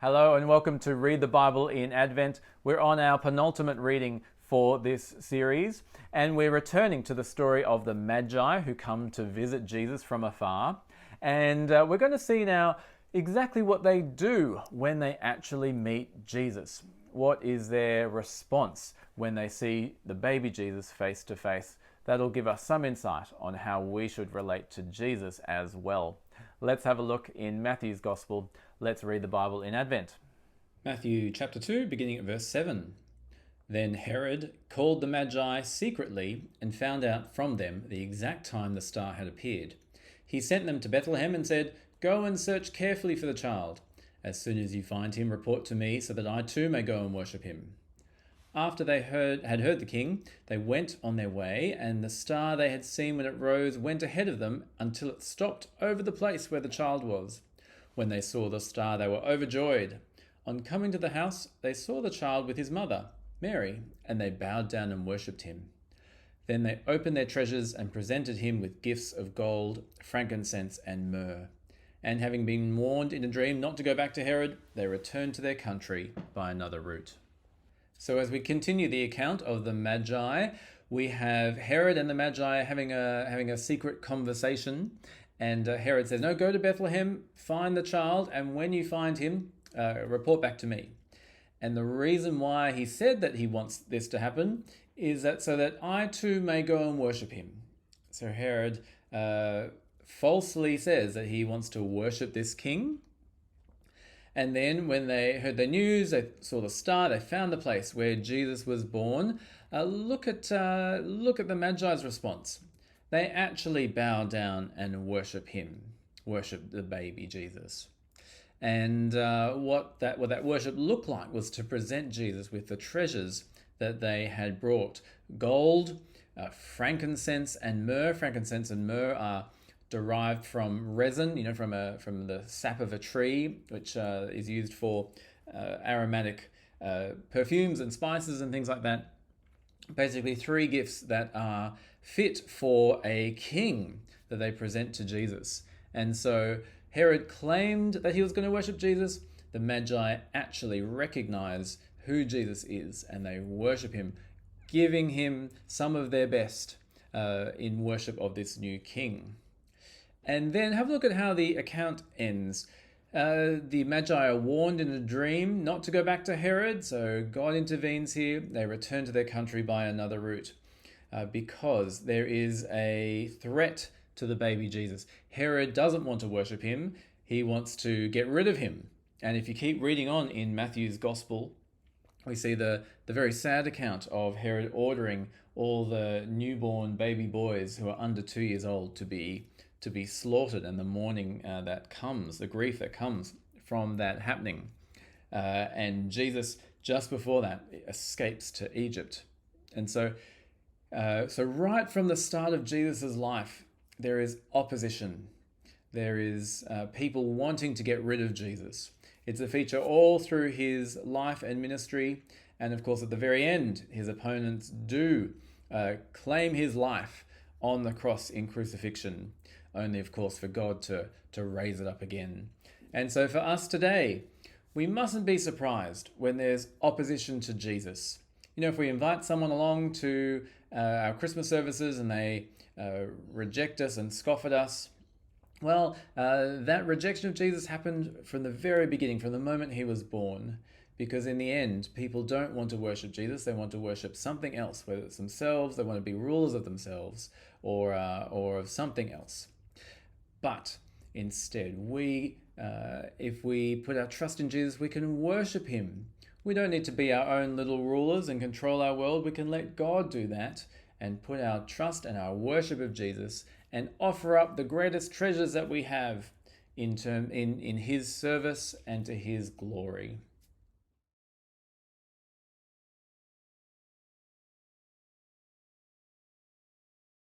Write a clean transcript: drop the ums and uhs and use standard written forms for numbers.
Hello and welcome to Read the Bible in Advent. We're on our penultimate reading for this series, and we're returning to the story of the Magi who come to visit Jesus from afar. And we're going to see now exactly what they do when they actually meet Jesus. What is their response when they see the baby Jesus face to face? That'll give us some insight on how we should relate to Jesus as well. Let's have a look in Matthew's Gospel. Let's read the Bible in Advent. Matthew chapter 2, beginning at verse 7. Then Herod called the Magi secretly and found out from them the exact time the star had appeared. He sent them to Bethlehem and said, "Go and search carefully for the child. As soon as you find him, report to me so that I too may go and worship him." After they had heard the king, they went on their way, and the star they had seen when it rose went ahead of them until it stopped over the place where the child was. When they saw the star, they were overjoyed. On coming to the house, they saw the child with his mother, Mary, and they bowed down and worshipped him. Then they opened their treasures and presented him with gifts of gold, frankincense, and myrrh. And having been warned in a dream not to go back to Herod, they returned to their country by another route. So as we continue the account of the Magi, we have Herod and the Magi having a secret conversation. And Herod says, "No, go to Bethlehem, find the child, and when you find him, report back to me." And the reason why he said that he wants this to happen is that so that I too may go and worship him. So Herod falsely says that he wants to worship this king. And then when they heard the news, they saw the star, they found the place where Jesus was born. Look at the Magi's response. They actually bow down and worship him, worship the baby Jesus. And what that worship looked like was to present Jesus with the treasures that they had brought. Gold, frankincense and myrrh. Frankincense and myrrh are derived from resin, from the sap of a tree, which is used for aromatic perfumes and spices and things like that. Basically, three gifts that are fit for a king that they present to Jesus. And so Herod claimed that he was going to worship Jesus. The Magi actually recognize who Jesus is, and they worship him, giving him some of their best in worship of this new king. And then have a look at how the account ends. The Magi are warned in a dream not to go back to Herod, so God intervenes here. They return to their country by another route because there is a threat to the baby Jesus. Herod doesn't want to worship him. He wants to get rid of him. And if you keep reading on in Matthew's Gospel, we see the very sad account of Herod ordering all the newborn baby boys who are under 2 years old to be slaughtered, and the mourning that comes, the grief that comes from that happening. And Jesus, just before that, escapes to Egypt. And so right from the start of Jesus' life, there is opposition. There is people wanting to get rid of Jesus. It's a feature all through his life and ministry. And of course, at the very end, his opponents do claim his life on the cross in crucifixion, only of course for God to raise it up again. And so for us today, we mustn't be surprised when there's opposition to Jesus. If we invite someone along to our Christmas services and they reject us and scoff at us, well, that rejection of Jesus happened from the very beginning, from the moment he was born. Because in the end, people don't want to worship Jesus. They want to worship something else, whether it's themselves, they want to be rulers of themselves, or of something else. But instead, if we put our trust in Jesus, we can worship him. We don't need to be our own little rulers and control our world. We can let God do that and put our trust and our worship of Jesus and offer up the greatest treasures that we have in his service and to his glory.